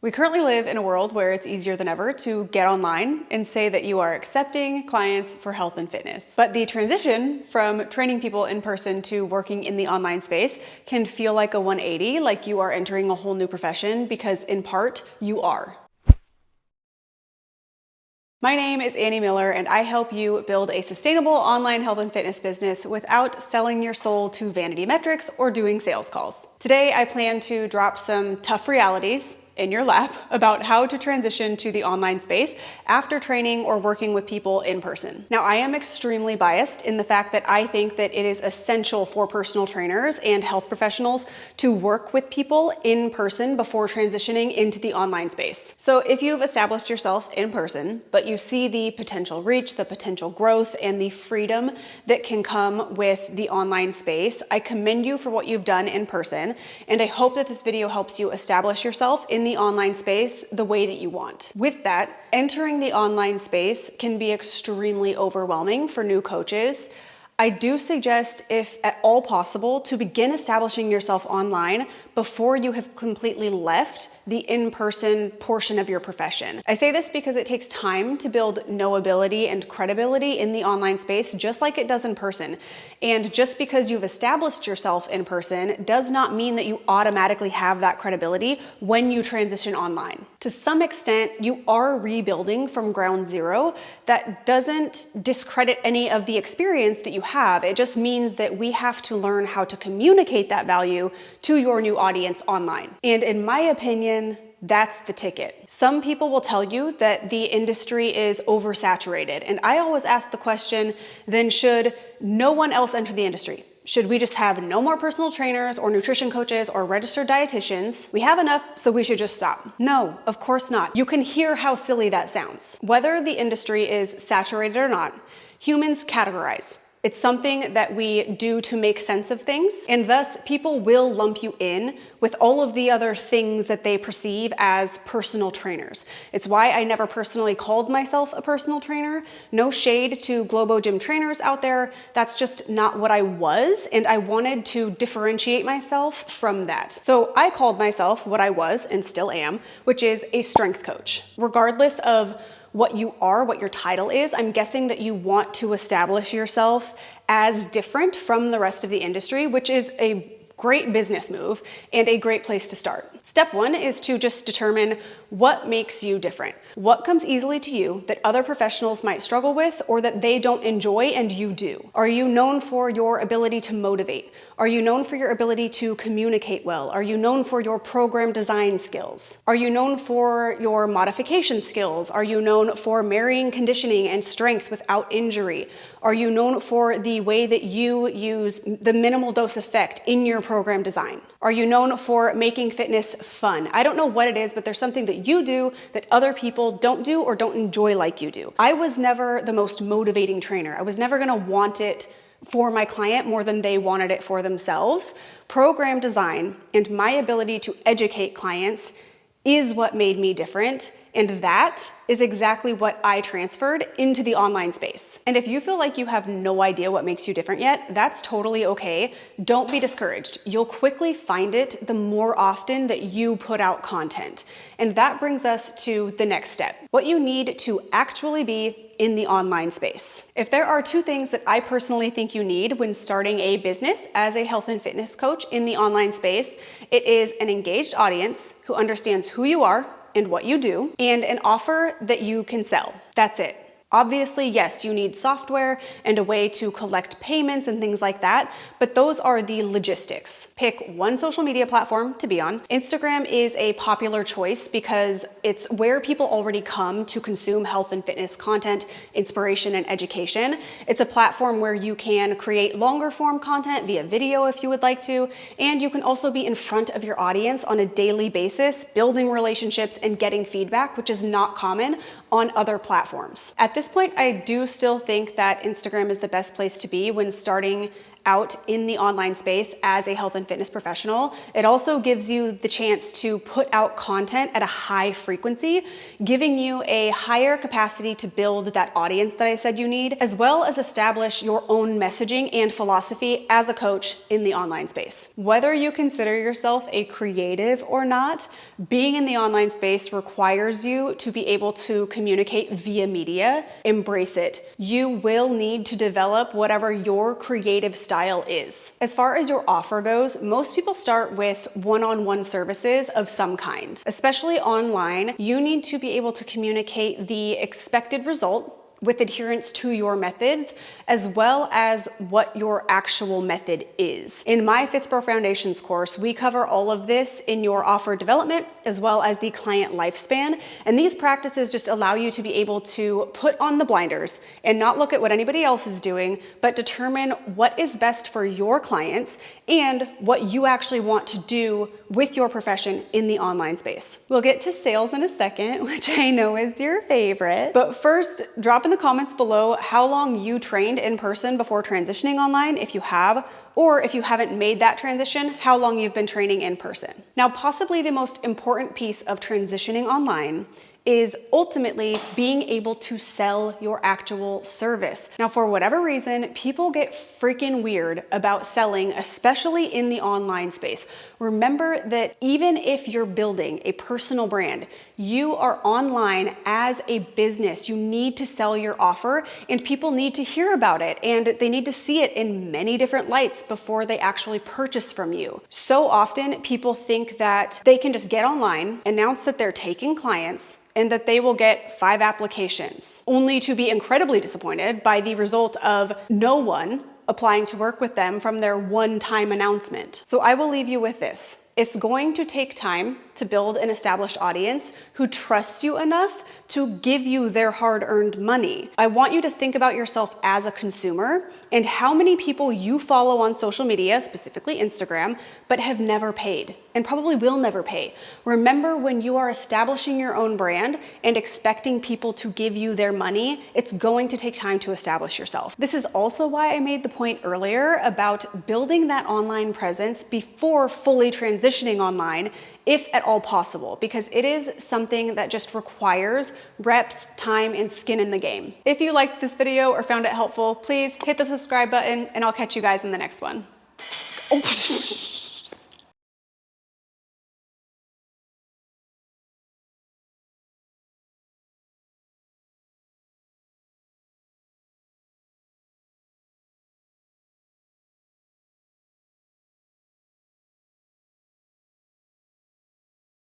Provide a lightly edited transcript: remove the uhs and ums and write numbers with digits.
We currently live in a world where it's easier than ever to get online and say that you are accepting clients for health and fitness. But the transition from training people in person to working in the online space can feel like a 180, like you are entering a whole new profession, because in part, you are. My name is Annie Miller, and I help you build a sustainable online health and fitness business without selling your soul to vanity metrics or doing sales calls. Today, I plan to drop some tough realities in your lap about how to transition to the online space after training or working with people in person. Now, I am extremely biased in the fact that I think that it is essential for personal trainers and health professionals to work with people in person before transitioning into the online space. So if you've established yourself in person, but you see the potential reach, the potential growth, and the freedom that can come with the online space, I commend you for what you've done in person, and I hope that this video helps you establish yourself in the online space the way that you want. With that, entering the online space can be extremely overwhelming for new coaches. I do suggest, if at all possible, to begin establishing yourself online before you have completely left the in-person portion of your profession. I say this because it takes time to build knowability and credibility in the online space, just like it does in person. And just because you've established yourself in person does not mean that you automatically have that credibility when you transition online. To some extent, you are rebuilding from ground zero. That doesn't discredit any of the experience that you have. It just means that we have to learn how to communicate that value to your new audience online. And in my opinion, that's the ticket. Some people will tell you that the industry is oversaturated. And I always ask the question, then should no one else enter the industry? Should we just have no more personal trainers or nutrition coaches or registered dietitians? We have enough, so we should just stop. No, of course not. You can hear how silly that sounds. Whether the industry is saturated or not, humans categorize. It's something that we do to make sense of things, and thus people will lump you in with all of the other things that they perceive as personal trainers. It's why I never personally called myself a personal trainer. No shade to Globo Gym trainers out there. That's just not what I was, and I wanted to differentiate myself from that. So I called myself what I was and still am, which is a strength coach. Regardless of what you are, what your title is, I'm guessing that you want to establish yourself as different from the rest of the industry, which is a great business move and a great place to start. Step one is to just determine what makes you different. What comes easily to you that other professionals might struggle with or that they don't enjoy and you do? Are you known for your ability to motivate? Are you known for your ability to communicate well? Are you known for your program design skills? Are you known for your modification skills? Are you known for marrying conditioning and strength without injury? Are you known for the way that you use the minimal dose effect in your program design? Are you known for making fitness fun? I don't know what it is, but there's something that you do that other people don't do or don't enjoy like you do. I was never the most motivating trainer. I was never gonna want it for my client more than they wanted it for themselves. Program design and my ability to educate clients is what made me different. And that is exactly what I transferred into the online space. And if you feel like you have no idea what makes you different yet, that's totally okay. Don't be discouraged. You'll quickly find it the more often that you put out content. And that brings us to the next step, what you need to actually be in the online space. If there are two things that I personally think you need when starting a business as a health and fitness coach in the online space, it is an engaged audience who understands who you are and what you do, and an offer that you can sell. That's it. Obviously, yes, you need software and a way to collect payments and things like that, but those are the logistics. Pick one social media platform to be on. Instagram is a popular choice because it's where people already come to consume health and fitness content, inspiration, and education. It's a platform where you can create longer form content via video if you would like to, and you can also be in front of your audience on a daily basis, building relationships and getting feedback, which is not common on other platforms. At this point, I do still think that Instagram is the best place to be when starting out in the online space as a health and fitness professional. It also gives you the chance to put out content at a high frequency, giving you a higher capacity to build that audience that I said you need, as well as establish your own messaging and philosophy as a coach in the online space. Whether you consider yourself a creative or not, being in the online space requires you to be able to communicate via media. Embrace it. You will need to develop whatever your creative style is. As far as your offer goes, most people start with one-on-one services of some kind. Especially online, you need to be able to communicate the expected result with adherence to your methods, as well as what your actual method is. In my FITSPROS Foundations course, we cover all of this in your offer development, as well as the client lifespan. And these practices just allow you to be able to put on the blinders and not look at what anybody else is doing, but determine what is best for your clients and what you actually want to do with your profession in the online space. We'll get to sales in a second, which I know is your favorite. But first, drop in the comments below how long you trained in person before transitioning online, if you have, or if you haven't made that transition, how long you've been training in person. Now, possibly the most important piece of transitioning online is ultimately being able to sell your actual service. Now, for whatever reason, people get freaking weird about selling, especially in the online space. Remember that even if you're building a personal brand, you are online as a business. You need to sell your offer, and people need to hear about it, and they need to see it in many different lights before they actually purchase from you. So often, people think that they can just get online, announce that they're taking clients, and that they will get 5 applications, only to be incredibly disappointed by the result of no one applying to work with them from their one-time announcement. So I will leave you with this. It's going to take time to build an established audience who trusts you enough to give you their hard-earned money. I want you to think about yourself as a consumer and how many people you follow on social media, specifically Instagram, but have never paid and probably will never pay. Remember, when you are establishing your own brand and expecting people to give you their money, it's going to take time to establish yourself. This is also why I made the point earlier about building that online presence before fully transitioning online, if at all possible, because it is something that just requires reps, time, and skin in the game. If you liked this video or found it helpful, please hit the subscribe button, and I'll catch you guys in the next one. Oh.